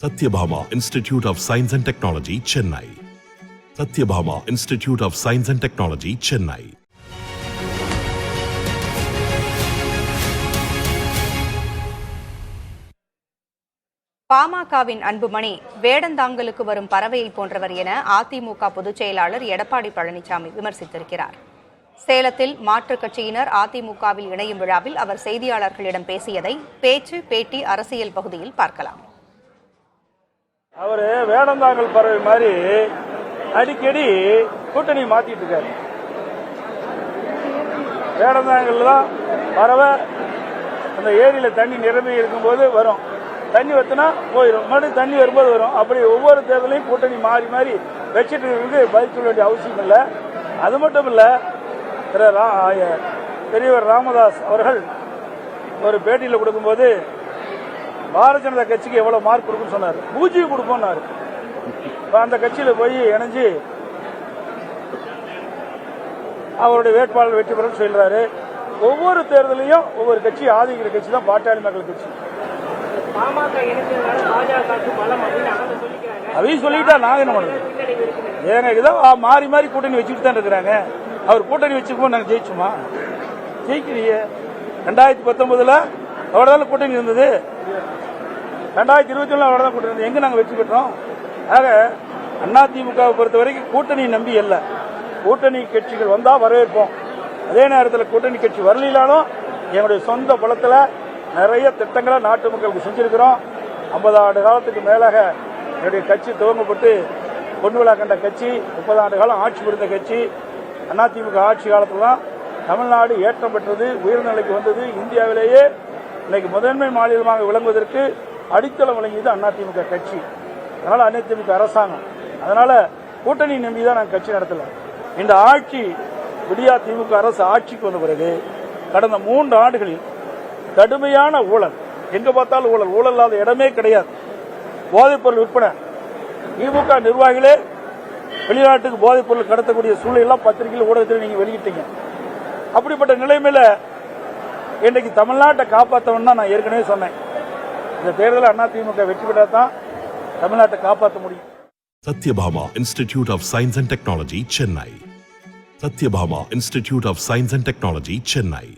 Satyabhama Institute of Science and Technology, Chennai. Satyabhama Institute of Science and Technology, Chennai. பாமகவின் Anbumani வேடந்தாங்கலுக்கு வரும் பறவையை போன்றவர் என அதிமுக பொதுச் செயலாளர் எடப்பாடி பழனிசாமி விமர்சித்திருக்கிறார். சேலத்தில் மாற்றுக் கட்சியினர் அதிமுகவில் இணையும் விழாவில் அவர் செய்தியாளர்களிடம் பேசியதை பேச்சு பேட்டி அரசியல் பகுதியில் பார்க்கலாம். அவரு வேடந்தாங்கல் பறவை மாதிரி அடிக்கடி கூட்டணி மாத்திட்டு இருக்காரு. வேடந்தாங்கல் தான் பறவை அந்த ஏரியில தண்ணி நிரம்பி இருக்கும்போது வரும், தண்ணி வத்தினா போயிடும், மறுபடியும் தண்ணி வரும்போது வரும். அப்படி ஒவ்வொரு தேர்தலையும் கூட்டணி மாறி மாறி வச்சுட்டு இருக்கிறதுக்கு பதில் சொல்ல வேண்டிய அவசியம் இல்லை. அது மட்டும் இல்ல, பெரியவர் ராமதாஸ் அவர்கள் ஒரு பேட்டியில் கொடுக்கும்போது பாரதிய ஜனதா கட்சிக்கு எவ்வளவு மார்க் கொடுக்குன்னு சொன்னார். 0 கொடுப்போம்னாரு. அந்த கட்சியில போய் இணைஞ்சு அவருடைய வேட்பாளர் வெற்றி பெறும் சொல்றாரு. ஒவ்வொரு தேர்தலையும் ஒவ்வொரு கட்சி ஆதரிக்கிற கட்சி தான் பாட்டாளி மக்கள் கட்சி. அதையும் சொல்லிட்டா நாங்க என்ன பண்ணுறது? ஏங்க இதான் மாறி மாறி கூட்டணி வச்சுட்டு தான் இருக்கிறாங்க. அவர் கூட்டணி வச்சுக்கும்போது நாங்க ஜெயிச்சுமா? ஜெயிக்கலையே. 2019 அவர்தான் கூட்டணி இருந்தது, 2021 அவர்தான் கூட்டணி இருந்தது. எங்க நாங்க வெற்றி பெற்றோம்? ஆக அதிமுகவை பொறுத்த வரைக்கும் கூட்டணி நம்பி அல்ல, கூட்டணி கட்சிகள் வந்தா வரவேற்போம். அதே நேரத்தில் கூட்டணி கட்சி வரலாலும் எங்களுடைய சொந்த பலத்துல நிறைய திட்டங்களை நாட்டு மக்களுக்கு செஞ்சிருக்கிறோம். 50 ஆண்டு காலத்துக்கு மேலாக என்னுடைய கட்சி துவங்கப்பட்டு பொன்விழா கண்ட கட்சி, 30 ஆண்டு காலம் ஆட்சி புரிந்த கட்சி. அதிமுக ஆட்சி காலத்துல தான் தமிழ்நாடு ஏற்றம் பெற்றது, உயர்நிலைக்கு வந்தது. இந்தியாவிலேயே இன்னைக்கு முதன்மை மாநிலமாக விளங்குவதற்கு அடித்தளம் வழங்கியது அதிமுக கட்சி. அதனால அதிமுக அரசாங்கம், அதனால கூட்டணி நம்பிதான் நாங்கள் கட்சி நடத்தல. இந்த ஆட்சி விடியா திமுக அரசு ஆட்சிக்கு வந்த பிறகு கடந்த 3 ஆண்டுகளில் கடுமையான ஊழல், எங்க பார்த்தாலும் ஊழல், ஊழல் இல்லாத இடமே கிடையாது. போதைப்பொருள் விற்பனை, திமுக நிர்வாகிகளே வெளிநாட்டுக்கு போதைப்பொருள் கடத்தக்கூடிய சூழலாம் பத்திரிகையில் ஊடகத்தில் நீங்க வெளியிட்டீங்க. அப்படிப்பட்ட நிலைமையில இன்றைக்கு தமிழ்நாட்டை காப்பாற்றவன் தான் நான் ஏற்கனவே சொன்னேன். இந்த தேர்தலில் அதிமுக வெற்றி பெற்றால் தான் தமிழ்நாட்டை காப்பாற்ற முடியும். Satyabhama Institute of Science and Technology, Chennai. Satyabhama Institute of Science and Technology, Chennai.